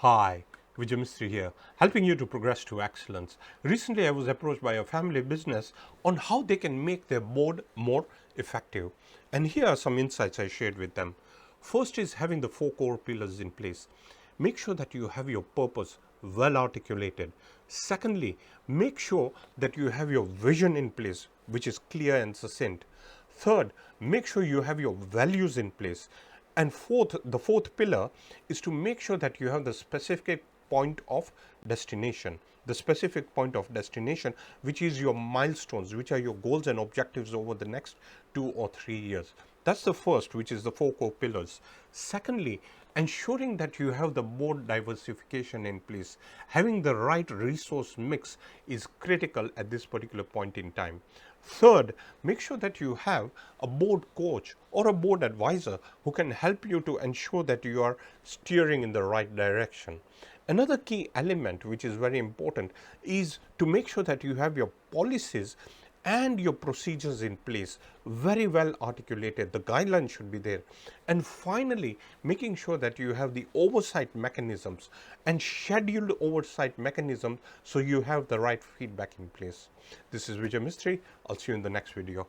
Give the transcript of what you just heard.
Hi, Vijay Mistry here, helping you to progress to excellence. Recently, I was approached by a family business on how they can make their board more effective. And here are some insights I shared with them. First is having the four core pillars in place. Make sure that you have your purpose well articulated. Secondly, make sure that you have your vision in place, which is clear and succinct. Third, make sure you have your values in place. And the fourth pillar is to make sure that you have the specific point of destination. The specific point of destination, which is your milestones, which are your goals and objectives over the next 2 or 3 years. That's the first, which is the four core pillars. Secondly, ensuring that you have the board diversification in place. Having the right resource mix is critical at this particular point in time. Third, make sure that you have a board coach or a board advisor who can help you to ensure that you are steering in the right direction. Another key element which is very important is to make sure that you have your policies and your procedures in place very well articulated. The guidelines should be there. And finally, making sure that you have the oversight mechanisms and scheduled oversight mechanisms so you have the right feedback in place. This is Vijay Mistry. I'll see you in the next video.